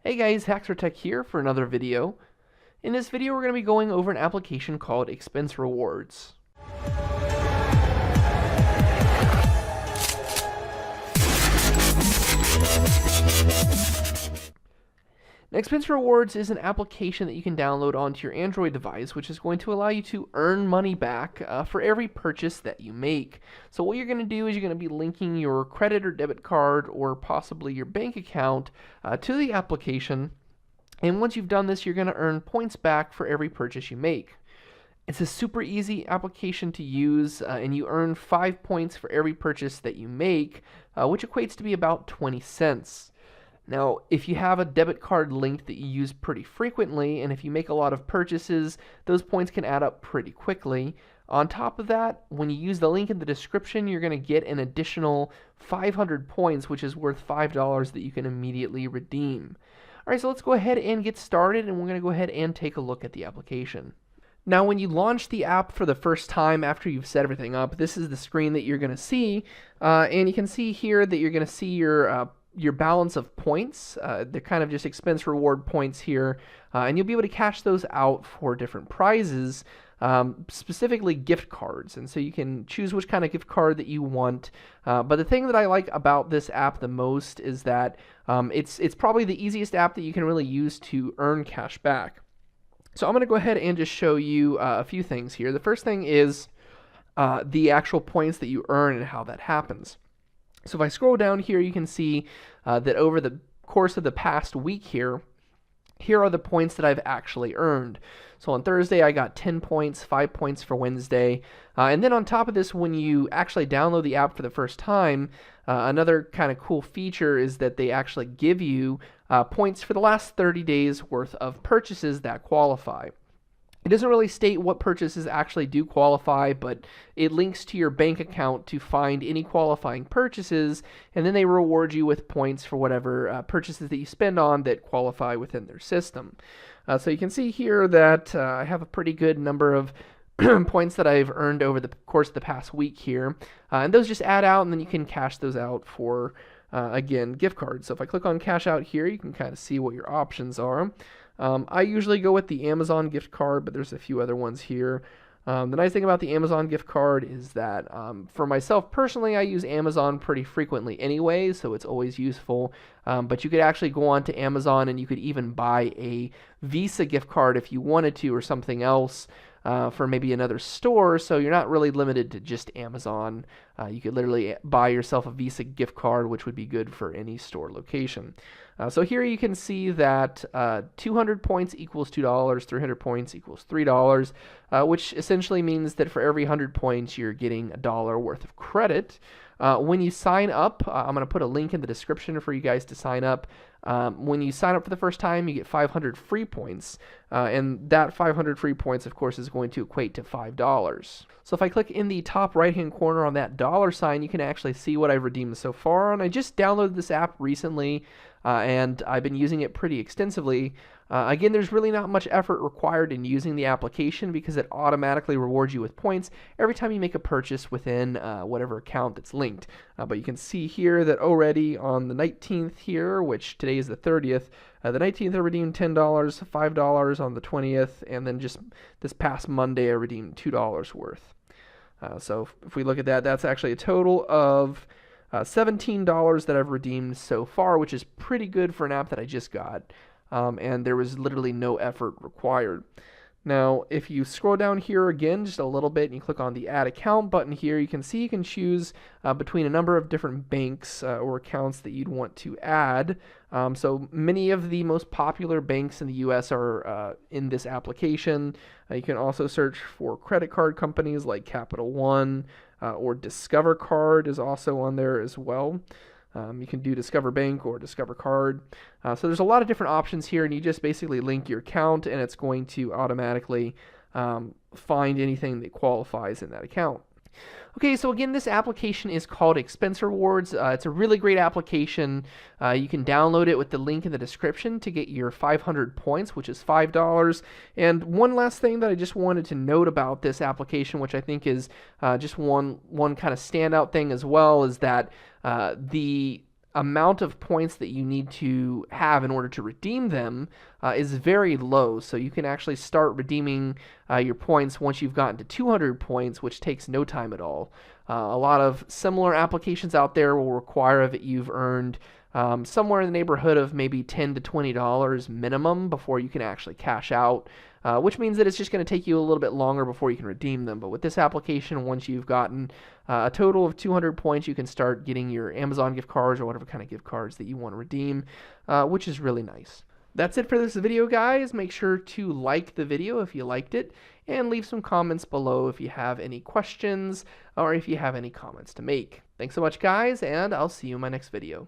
Hey guys, Haxortech here for another video. In this video, we're going to be going over an application called Expense Rewards. Now, Expense Rewards is an application that you can download onto your Android device, which is going to allow you to earn money back for every purchase that you make. So what you're going to do is you're going to be linking your credit or debit card or possibly your bank account to the application. And once you've done this, you're going to earn points back for every purchase you make. It's a super easy application to use, and you earn 5 points for every purchase that you make, which equates to be about 20 cents. Now, if you have a debit card linked that you use pretty frequently, and if you make a lot of purchases, those points can add up pretty quickly. On top of that, when you use the link in the description, you're going to get an additional 500 points, which is worth $5 that you can immediately redeem. All right, so let's go ahead and get started, and we're going to go ahead and take a look at the application. Now, when you launch the app for the first time after you've set everything up, this is the screen that you're going to see, and you can see here that you're going to see your balance of points. They're kind of just expense reward points here, and you'll be able to cash those out for different prizes, specifically gift cards. And so you can choose which kind of gift card that you want. But the thing that I like about this app the most is that it's probably the easiest app that you can really use to earn cash back. So I'm going to go ahead and just show you a few things here. The first thing is the actual points that you earn and how that happens. So if I scroll down here, you can see that over the course of the past week here are the points that I've actually earned. So on Thursday, I got 10 points, 5 points for Wednesday. And then on top of this, when you actually download the app for the first time, another kind of cool feature is that they actually give you points for the last 30 days worth of purchases that qualify. It doesn't really state what purchases actually do qualify, but it links to your bank account to find any qualifying purchases, and then they reward you with points for whatever purchases that you spend on that qualify within their system. So you can see here that I have a pretty good number of points that I've earned over the course of the past week here, and those just add out, and then you can cash those out for, again, gift cards. So if I click on cash out here, you can kind of see what your options are. I usually go with the Amazon gift card, but there's a few other ones here. The nice thing about the Amazon gift card is that for myself personally, I use Amazon pretty frequently anyway, so it's always useful. But you could actually go on to Amazon and you could even buy a Visa gift card if you wanted to, or something else for maybe another store, so you're not really limited to just Amazon. You could literally buy yourself a Visa gift card, which would be good for any store location. So here you can see that 200 points equals $2, 300 points equals $3, which essentially means that for every 100 points, you're getting $1 worth of credit. When you sign up, I'm going to put a link in the description for you guys to sign up. When you sign up for the first time, you get 500 free points, and that 500 free points, of course, is going to equate to $5. So if I click in the top right-hand corner on that dollar sign, you can actually see what I've redeemed so far, and I just downloaded this app recently, and I've been using it pretty extensively. Again, there's really not much effort required in using the application because it automatically rewards you with points every time you make a purchase within whatever account that's linked. But you can see here that already on the 19th here, which today is the 30th, the 19th I redeemed $10, $5 on the 20th, and then just this past Monday I redeemed $2 worth. So if we look at that, that's actually a total of $17 that I've redeemed so far, which is pretty good for an app that I just got. And there was literally no effort required. Now, if you scroll down here again just a little bit and you click on the Add Account button here, you can see you can choose between a number of different banks or accounts that you'd want to add. So many of the most popular banks in the US are in this application. You can also search for credit card companies like Capital One or Discover Card is also on there as well. You can do Discover Bank or Discover Card. So there's a lot of different options here, and you just basically link your account, and it's going to automatically find anything that qualifies in that account. Okay, so again, this application is called Expense Rewards. It's a really great application. You can download it with the link in the description to get your 500 points, which is $5. And one last thing that I just wanted to note about this application, which I think is just one kind of standout thing as well, is that the amount of points that you need to have in order to redeem them is very low. So you can actually start redeeming your points once you've gotten to 200 points, which takes no time at all. A lot of similar applications out there will require that you've earned somewhere in the neighborhood of maybe $10 to $20 minimum before you can actually cash out, which means that it's just going to take you a little bit longer before you can redeem them. But with this application, once you've gotten a total of 200 points, you can start getting your Amazon gift cards or whatever kind of gift cards that you want to redeem, which is really nice. That's it for this video, guys. Make sure to like the video if you liked it, and leave some comments below if you have any questions or if you have any comments to make. Thanks so much, guys, and I'll see you in my next video.